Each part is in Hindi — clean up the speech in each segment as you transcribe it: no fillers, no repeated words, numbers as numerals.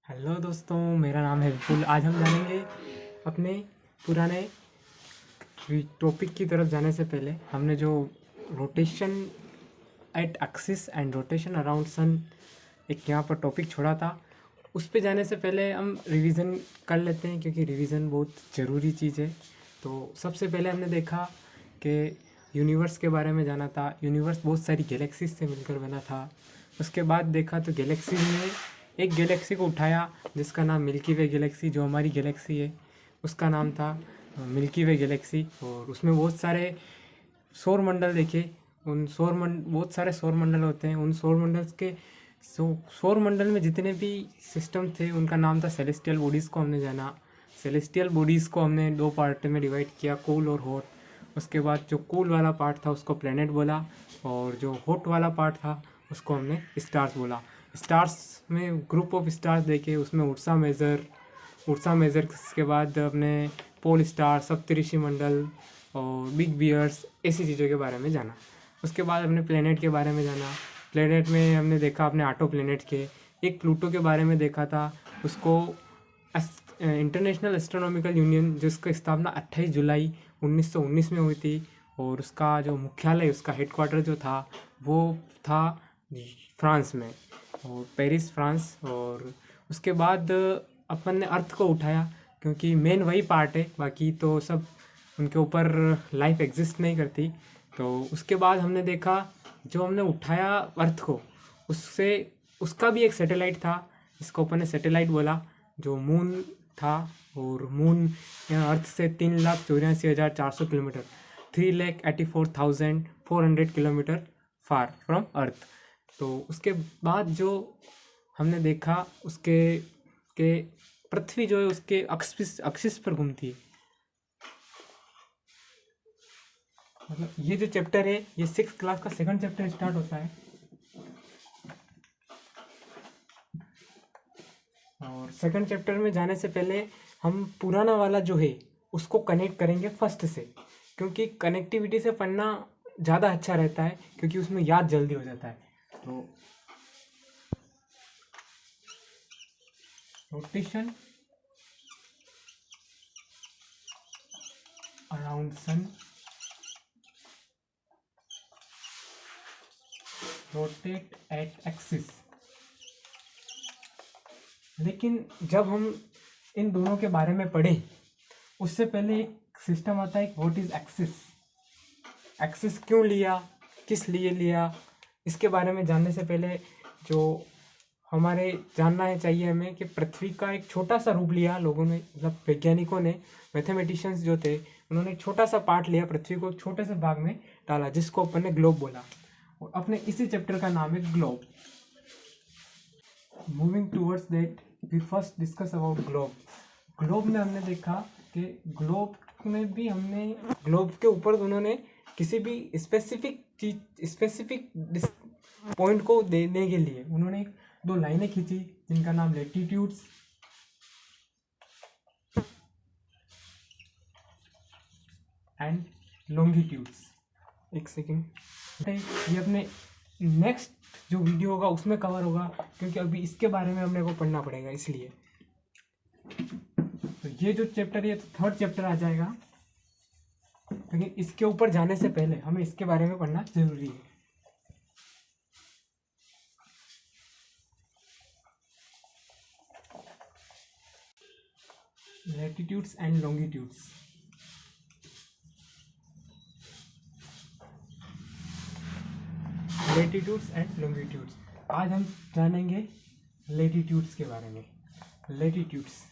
हेलो दोस्तों, मेरा नाम है विपुल। आज हम जानेंगे अपने पुराने टॉपिक की तरफ। जाने से पहले हमने जो rotation at axis and rotation around sun एक यहाँ पर टॉपिक छोड़ा था, उस पे जाने से पहले हम रिवीजन कर लेते हैं, क्योंकि रिवीजन बहुत ज़रूरी चीज़ है। तो सबसे पहले हमने देखा कि यूनिवर्स के बारे में जाना था। यूनिवर्स बहुत सारी गैलेक्सीज से मिलकर बना था। उसके बाद देखा तो गैलेक्सीज में एक गैलेक्सी को उठाया जिसका नाम मिल्की वे गैलेक्सी, जो हमारी गैलेक्सी है उसका नाम था मिल्की वे गैलेक्सी। और उसमें बहुत सारे सौर मंडल देखे। उन बहुत सारे सौर मंडल होते हैं। उन सौर मंडल के सौर मंडल में जितने भी सिस्टम थे उनका नाम था सेलेस्टियल बॉडीज़ को हमने जाना। सेलेस्टियल बॉडीज़ को हमने दो पार्ट में डिवाइड किया, कूल और हॉट। उसके बाद जो कूल वाला पार्ट था उसको प्लेनेट बोला, और जो हॉट वाला पार्ट था उसको हमने स्टार्स बोला। स्टार्स में ग्रुप ऑफ स्टार्स देखे, उसमें उर्सा मेजर के बाद अपने पोल स्टार, सप्तऋषि मंडल और बिग बियर्स, ऐसी चीज़ों के बारे में जाना। उसके बाद हमने प्लेनेट के बारे में जाना। प्लेनेट में हमने देखा अपने 8 प्लेनेट के। एक प्लूटो के बारे में देखा था, उसको इंटरनेशनल एस्ट्रोनॉमिकल यूनियन, जिसकी स्थापना 28 जुलाई 1919 में हुई थी, और उसका जो मुख्यालय, उसका हेडक्वार्टर जो था वो था फ्रांस में, और पेरिस फ्रांस। और उसके बाद अपन ने अर्थ को उठाया, क्योंकि मेन वही पार्ट है, बाकी तो सब उनके ऊपर लाइफ एग्जिस्ट नहीं करती। तो उसके बाद हमने देखा जो हमने उठाया अर्थ को, उससे उसका भी एक सैटेलाइट था, जिसको अपन ने सैटेलाइट बोला, जो मून था। और मून अर्थ से 3,84,400 किलोमीटर, 3,84,400 किलोमीटर फार फ्रॉम अर्थ। तो उसके बाद जो हमने देखा उसके के पृथ्वी जो है उसके एक्सिस पर घूमती है। मतलब ये जो चैप्टर है ये 6th क्लास का सेकंड चैप्टर स्टार्ट होता है। और सेकंड चैप्टर में जाने से पहले हम पुराना वाला जो है उसको कनेक्ट करेंगे फर्स्ट से, क्योंकि कनेक्टिविटी से पढ़ना ज़्यादा अच्छा रहता है, क्योंकि उसमें याद जल्दी हो जाता है। तो rotation around sun, rotate at axis. लेकिन जब हम इन दोनों के बारे में पढ़ें उससे पहले एक सिस्टम आता है, व्हाट इज एक्सिस। एक्सिस क्यों लिया, किस लिए लिया, इसके बारे में जानने से पहले जो हमारे जानना है चाहिए हमें कि पृथ्वी का एक छोटा सा रूप लिया लोगों ने, मतलब वैज्ञानिकों ने, मैथमेटिशियंस जो थे उन्होंने एक छोटा सा पार्ट लिया, पृथ्वी को एक छोटे से भाग में डाला, जिसको अपन ने ग्लोब बोला। और अपने इसी चैप्टर का नाम है globe. Moving towards that we first discuss about globe. Globe में हमने देखा कि ग्लोब में भी हमने ग्लोब के ऊपर उन्होंने किसी भी स्पेसिफिक पॉइंट को देने के लिए उन्होंने दो लाइनें खींची, जिनका नाम लेटीट्यूड्स एंड लॉन्गिट्यूड्स। एक सेकेंड, ये अपने नेक्स्ट जो वीडियो होगा उसमें कवर होगा, क्योंकि अभी इसके बारे में हमने को पढ़ना पड़ेगा इसलिए। तो ये जो चैप्टर है तो थर्ड चैप्टर आ जाएगा, लेकिन इसके ऊपर जाने से पहले हमें इसके बारे में पढ़ना जरूरी है। Latitudes and longitudes. Latitudes and longitudes. आज हम जानेंगे लेटिट्यूड्स के बारे में। लेटिट्यूड्स,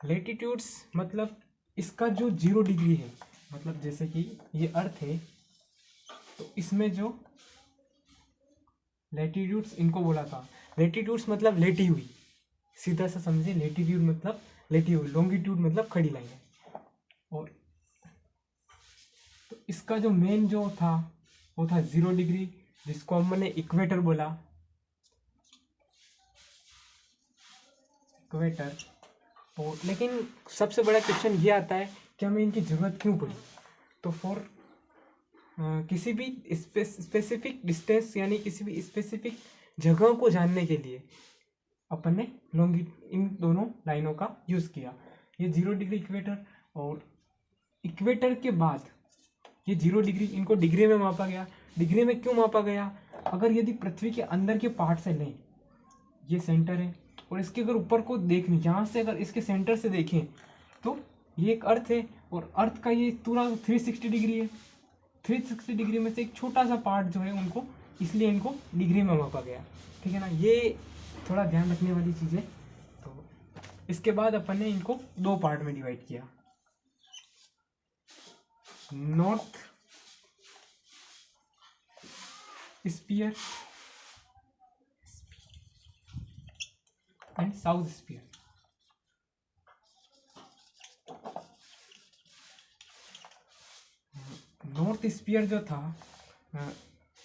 लेटिट्यूड्स मतलब इसका जो 0 डिग्री है, मतलब जैसे कि ये अर्थ है तो इसमें जो लेटिट्यूड्स इनको बोला था। लेटिट्यूड्स मतलब लेटी हुई, सीधा सा समझे, लेटिट्यूड मतलब लेटी हुई, लॉन्गिट्यूड मतलब खड़ी लाइन है। और तो इसका जो मेन जो था वो था 0 डिग्री, जिसको हमने इक्वेटर बोला, इक्वेटर। और लेकिन सबसे बड़ा क्वेश्चन ये आता है कि हमें इनकी ज़रूरत क्यों पड़ी। तो किसी भी स्पेसिफिक डिस्टेंस यानी किसी भी स्पेसिफिक जगह को जानने के लिए अपन ने इन दोनों लाइनों का यूज़ किया। ये 0 डिग्री इक्वेटर और इक्वेटर के बाद ये 0 डिग्री, इनको डिग्री में मापा गया। डिग्री में क्यों मापा गया? अगर यदि पृथ्वी के अंदर के पार्ट से लें, ये सेंटर है और इसके अगर ऊपर को देखें, यहाँ से अगर इसके सेंटर से देखें तो ये एक अर्थ है और अर्थ का ये पूरा 360 डिग्री है। 360 डिग्री में से एक छोटा सा पार्ट जो है उनको, इसलिए इनको डिग्री में मापा गया। ठीक है ना, ये थोड़ा ध्यान रखने वाली चीज़ है। तो इसके बाद अपन ने इनको 2 पार्ट में डिवाइड किया, north sphere and south sphere. North sphere जो था,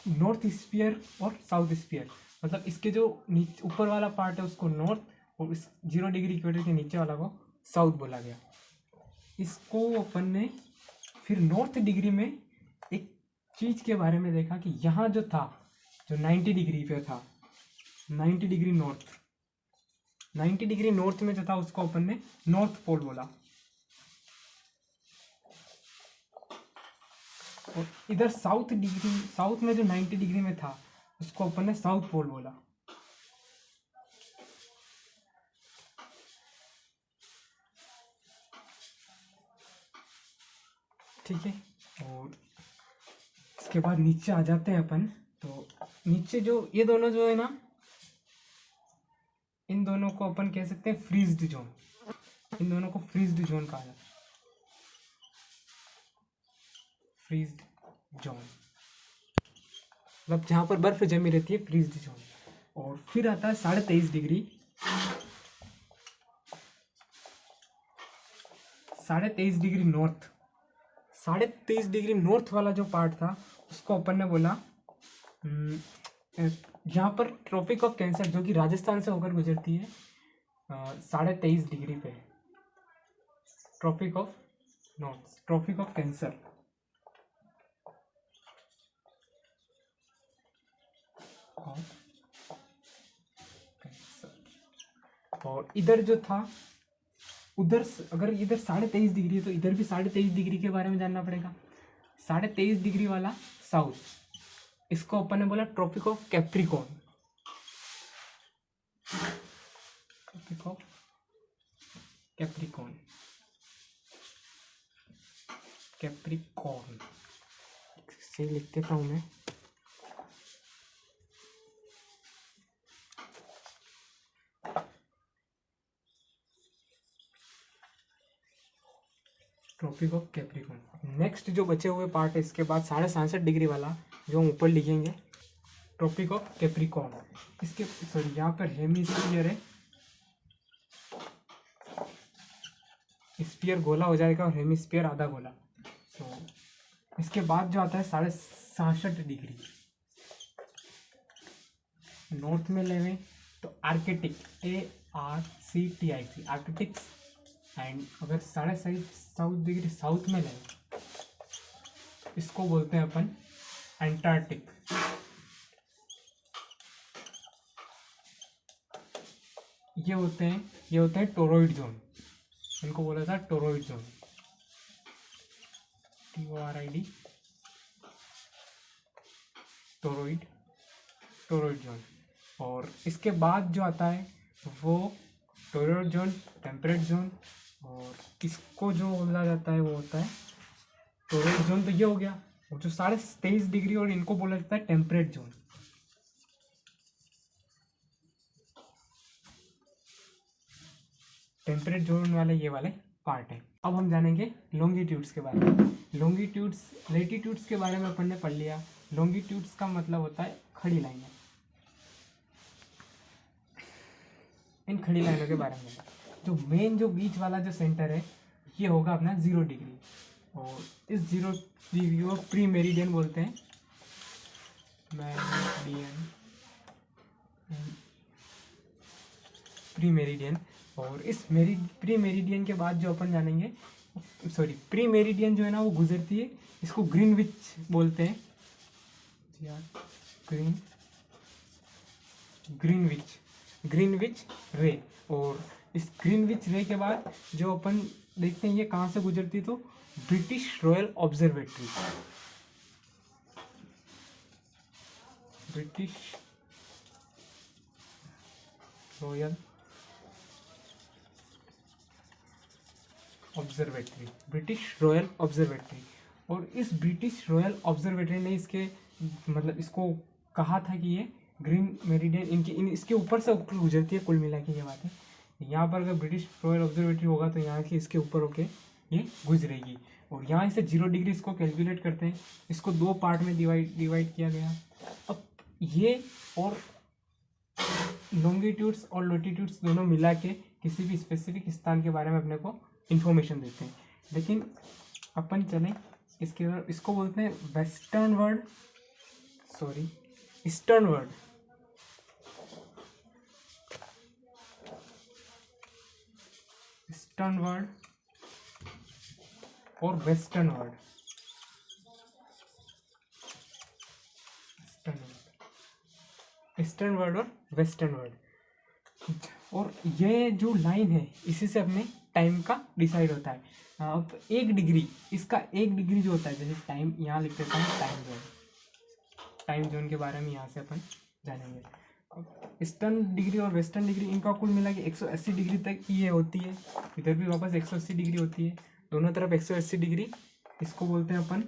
नॉर्थ स्फीयर और साउथ स्फीयर, मतलब इसके जो नीचे ऊपर वाला पार्ट है उसको नॉर्थ और इस 0 डिग्री इक्वेटर के नीचे वाला को साउथ बोला गया। इसको अपन ने फिर नॉर्थ डिग्री में एक चीज़ के बारे में देखा कि यहाँ जो था, जो 90 डिग्री पे था, 90 डिग्री नॉर्थ, 90 डिग्री नॉर्थ में जो था उसको अपन ने नॉर्थ पोल बोला। और इधर साउथ में जो 90 डिग्री में था उसको अपन ने साउथ पोल बोला। ठीक है, और इसके बाद नीचे आ जाते हैं अपन। तो नीचे जो ये दोनों जो है ना, इन दोनों को अपन कह सकते हैं फ्रीज्ड जोन। इन दोनों को फ्रीज्ड जोन कहा जाता है, फ्रीज्ड जोन, मतलब जहाँ पर बर्फ जमी रहती है, फ्रीज्ड जोन। और फिर आता है 23.5 degree, 23.5 degree north. 23.5 degree north वाला जो पार्ट था उसको अपन ने बोला, यहाँ पर ट्रॉपिक ऑफ कैंसर जो कि राजस्थान से होकर गुजरती है, 23.5 डिग्री पे है tropic of north, tropic of cancer. और इधर जो था, उधर अगर इधर 23.5 डिग्री है तो इधर भी 23.5 डिग्री के बारे में जानना पड़ेगा। 23.5 डिग्री वाला साउथ, इसको अपन ने बोला tropic of Capricorn. Tropic of Capricorn, Capricorn से लिख देता हूँ मैं। Tropic of Capricorn. नेक्स्ट जो बचे हुए पार्ट है इसके बाद 67.5 डिग्री वाला जो हम ऊपर लिखेंगे, ट्रॉपिक ऑफ कैप्रिकॉर्न। इसके सॉरी यहाँ पर हेमिस्फीयर है, स्फीयर गोला हो जाएगा और हेमिस्फीयर आधा गोला। तो इसके बाद जो आता है 67.5 डिग्री नॉर्थ में लेवें तो आर्कटिक, ARCTIC, आर्कटिक्स। एंड अगर 7.5 डिग्री साउथ में लें इसको बोलते हैं अपन एंटार्क्टिक। ये होते हैं टोरॉइड जोन, इनको बोला था toroid zone, TORID, toroid zone. और इसके बाद जो आता है वो टोरॉइड जोन, टेम्परेट जोन, और इसको जो बोला जाता है वो होता है टोरॉइड जोन। तो ये हो गया, और जो 23.5 डिग्री और इनको बोला जाता है टेम्परेट जोन। टेम्परेट जोन वाले ये वाले पार्ट है। अब हम जानेंगे लॉन्गिट्यूड्स के बारे में। लॉन्गिट्यूड्स, लेटीट्यूड्स के बारे में अपन ने पढ़ लिया। लॉन्गिट्यूड्स का मतलब होता है खड़ी लाइनें। इन खड़ी लाइनों के बारे में जो मेन जो बीच वाला जो सेंटर है ये होगा अपना 0 डिग्री, और इस 0 डिग्री को प्री मेरिडियन बोलते हैं, मेरिडियन, प्री मेरिडियन। और इस प्री मेरिडियन के बाद जो अपन जानेंगे सॉरी प्री मेरिडियन जो है ना वो गुजरती है, इसको ग्रीनविच बोलते हैं जी हाँ, ग्रीनविच रे। और इस ग्रीनविच रे के बाद जो अपन देखते हैं ये कहाँ से गुजरती है, तो British royal observatory, British royal observatory, British royal observatory. और इस ब्रिटिश रॉयल ऑब्जर्वेटरी ने इसके मतलब इसको कहा था कि ये ग्रीन मेरिडियन इसके ऊपर से गुजरती है, कुल मिला के ये बात है। यहाँ पर अगर ब्रिटिश रॉयल ऑब्जर्वेटरी होगा तो यहाँ की इसके ऊपर होके ये गुजरेगी। और यहाँ से 0 डिग्री इसको कैलकुलेट करते हैं, इसको 2 पार्ट में डिवाइड किया गया। अब ये और लॉन्गिट्यूड्स और लॉटिट्यूड्स दोनों मिला के किसी भी स्पेसिफिक स्थान के बारे में अपने को इंफॉर्मेशन देते हैं। लेकिन अपन चलें इसको बोलते हैं ईस्टर्न वर्ड और वेस्टर्न वर्ड। ईस्टर्न वर्ड और वेस्टर्न वर्ड। और ये जो लाइन है इसी से अपने टाइम का डिसाइड होता है। अब 1 डिग्री, इसका 1 डिग्री जो होता है, जैसे टाइम यहाँ लिख देता हूँ, टाइम जोन के बारे में यहाँ से अपन जानेंगे। अब ईस्टर्न डिग्री और वेस्टर्न डिग्री इनका कुल मिला के 180 डिग्री तक ये होती है, इधर भी वापस 180 डिग्री होती है, दोनों तरफ 180 डिग्री। इसको बोलते हैं अपन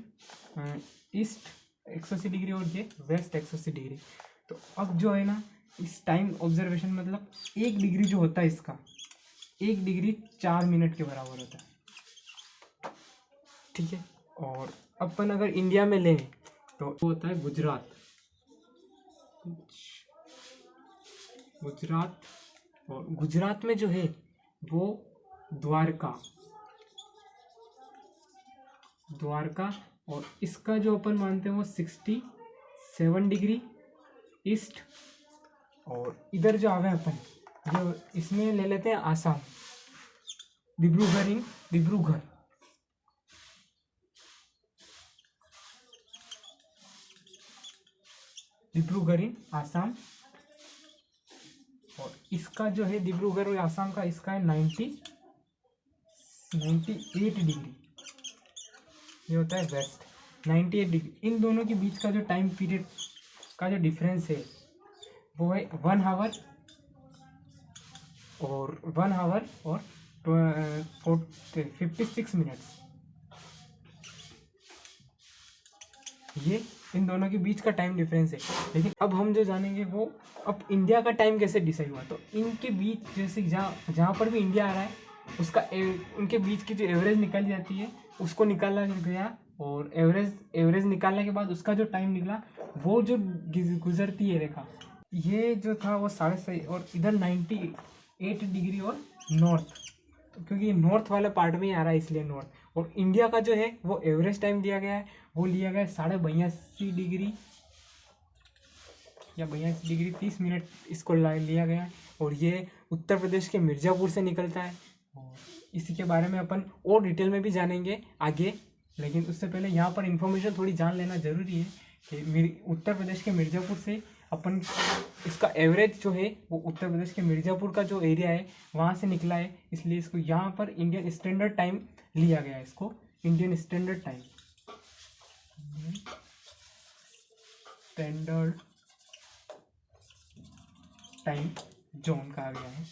ईस्ट 180 डिग्री और ये वेस्ट 180 डिग्री। तो अब जो है ना इस टाइम ऑब्जर्वेशन मतलब 1 डिग्री जो होता है इसका 1 डिग्री 4 मिनट के बराबर होता है, ठीक है। और अपन अगर इंडिया में लें तो वो होता है गुजरात। और गुजरात में जो है वो द्वारका, और इसका जो अपन मानते हैं वो 67 डिग्री ईस्ट। और इधर जो आवे अपन जो इसमें ले लेते हैं आसाम, डिब्रूगढ़ इन आसाम। और इसका जो है डिब्रूगढ़ और आसाम का इसका है 98 डिग्री, ये होता है वेस्ट 98 डिग्री। इन दोनों के बीच का जो टाइम पीरियड का जो डिफरेंस है वो है 1 आवर और 56 मिनट्स। ये इन दोनों के बीच का टाइम डिफरेंस है। लेकिन अब हम जो जानेंगे वो अब इंडिया का टाइम कैसे डिसाइड हुआ। तो इनके बीच जैसे जहाँ पर भी इंडिया आ रहा है उसका उनके बीच की जो एवरेज निकल जाती है उसको निकाला गया। और एवरेज निकालने के बाद उसका जो टाइम निकला वो जो गुजरती है रेखा ये जो था वो 6.5 और इधर 98 डिग्री और नॉर्थ, क्योंकि नॉर्थ वाले पार्ट में ही आ रहा है इसलिए नॉर्थ। और इंडिया का जो है वो एवरेज टाइम दिया गया है, वो लिया गया है 82.5 डिग्री या 82 डिग्री 30 मिनट इसको लिया गया है। और ये उत्तर प्रदेश के मिर्ज़ापुर से निकलता है। और इसी के बारे में अपन और डिटेल में भी जानेंगे आगे, लेकिन उससे पहले यहाँ पर इंफॉर्मेशन थोड़ी जान लेना ज़रूरी है कि उत्तर प्रदेश के मिर्ज़ापुर से अपन इसका एवरेज जो है वो उत्तर प्रदेश के मिर्ज़ापुर का जो एरिया है वहाँ से निकला है, इसलिए इसको यहाँ पर इंडियन स्टैंडर्ड टाइम लिया गया है। इसको इंडियन स्टैंडर्ड टाइम जोन कहा गया है,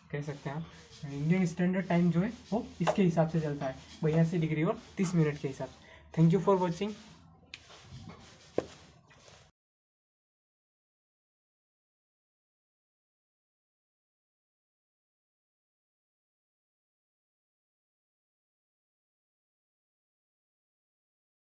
कह सकते हैं आप। इंडियन स्टैंडर्ड टाइम जो है वो इसके हिसाब से चलता है 82 डिग्री और 30 मिनट के हिसाब से। Thank you for watching.